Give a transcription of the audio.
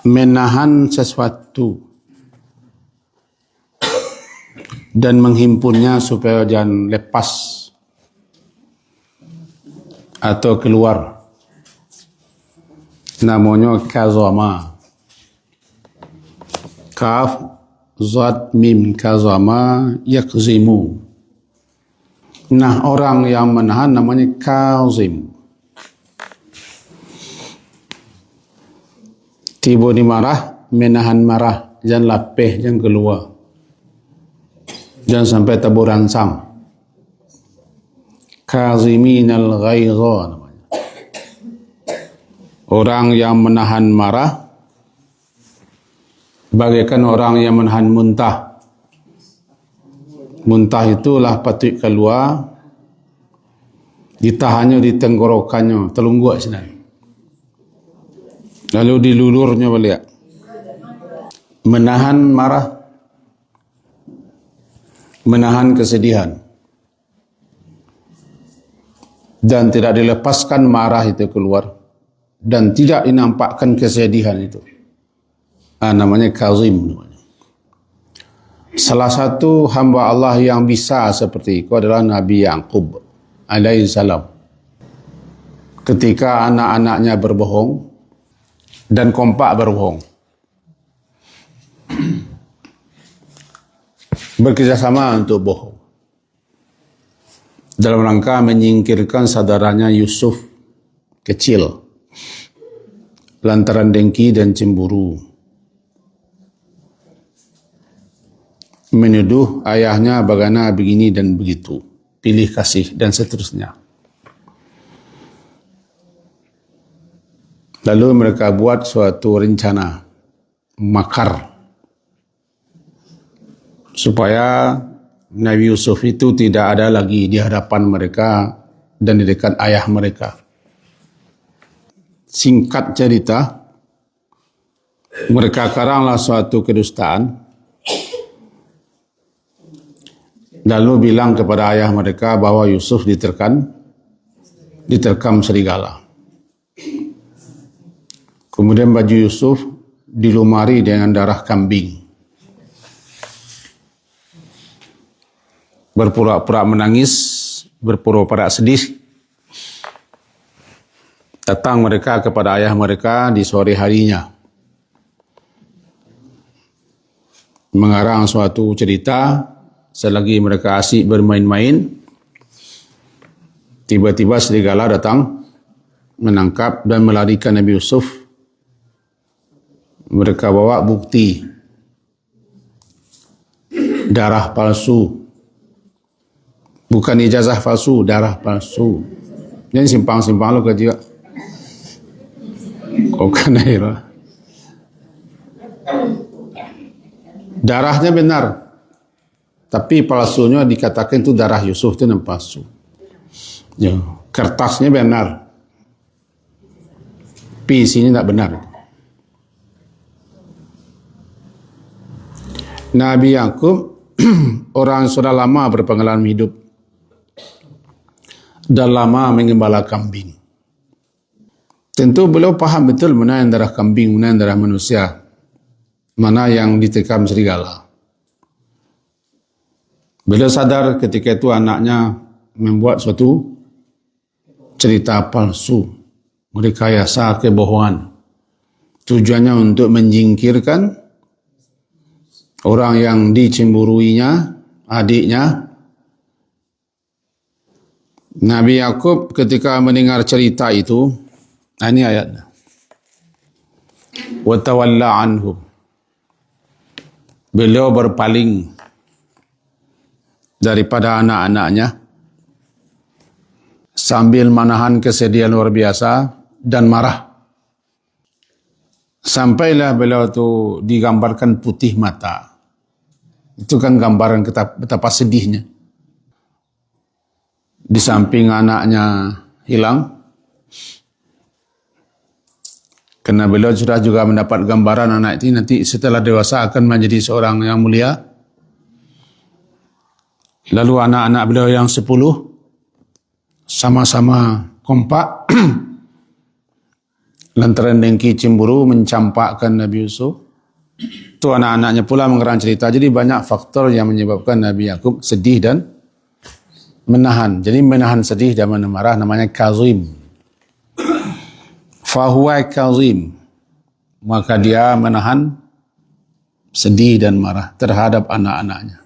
menahan sesuatu dan menghimpunnya supaya jangan lepas atau keluar, namanya kazama. Kaf zat mim, kazama yakzimu. Nah, orang yang menahan namanya kazim. Tiba di marah, menahan marah, jangan lapeh, jangan keluar, jangan sampai tabur ransam. Kaziminal ghaidha namanya. Orang yang menahan marah bagaikan orang yang menahan muntah. Muntah itulah patut keluar, ditahannya di tenggorokannya, telungguk sini. Lalu dilulurnya balik. Menahan marah, menahan kesedihan, dan tidak dilepaskan marah itu keluar, dan tidak dinampakkan kesedihan itu. Namanya kazim. Salah satu hamba Allah yang bisa seperti itu adalah Nabi Yaqub alaihi salam. Ketika anak-anaknya berbohong dan kompak berbohong, bekerjasama untuk bohong dalam rangka menyingkirkan saudaranya Yusuf kecil lantaran dengki dan cemburu, menuduh ayahnya bagaimana begini dan begitu, pilih kasih dan seterusnya. Lalu mereka buat suatu rencana makar supaya Nabi Yusuf itu tidak ada lagi di hadapan mereka dan di dekat ayah mereka. Singkat cerita, mereka karanglah suatu kedustaan, lalu bilang kepada ayah mereka bahwa Yusuf diterkam serigala. Kemudian baju Yusuf dilumari dengan darah kambing. Berpura-pura menangis, berpura-pura sedih. Datang mereka kepada ayah mereka di sore harinya, mengarang suatu cerita. Selagi mereka asyik bermain-main, tiba-tiba serigala datang, menangkap dan melarikan Nabi Yusuf. Mereka bawa bukti darah palsu, bukan ijazah palsu, darah palsu. Jangan simpang-simpang lo kerja. Kau kan akhirnya darahnya benar, tapi palsunya dikatakan itu darah Yusuf itu yang palsu. Ya, kertasnya benar, tapi isinya tidak benar. Nabi Yaqub orang sudah lama berpengalaman hidup dan lama mengembala kambing. Tentu beliau paham betul mana yang darah kambing, mana yang darah manusia, mana yang ditekam serigala. Beliau sadar ketika itu anaknya membuat suatu cerita palsu, merekayasa kebohongan. Tujuannya untuk menjingkirkan orang yang dicemburuinya, adiknya. Nabi Yaqub ketika mendengar cerita itu, ini ayatnya, wa tawalla anhu, beliau berpaling daripada anak-anaknya sambil menahan kesedihan luar biasa dan marah. Sampailah beliau itu digambarkan putih mata. Itu kan gambaran betapa sedihnya. Di samping anaknya hilang, karena beliau sudah juga mendapat gambaran anak ini nanti setelah dewasa akan menjadi seorang yang mulia. Lalu anak-anak beliau yang 10 sama-sama kompak lantaran dengki cemburu mencampakkan Nabi Yusuf. Itu anak-anaknya pula mengerang cerita. Jadi banyak faktor yang menyebabkan Nabi Yakub sedih dan menahan. Jadi menahan sedih dan marah namanya kazim. Fahuwa kazim. Maka dia menahan sedih dan marah terhadap anak-anaknya.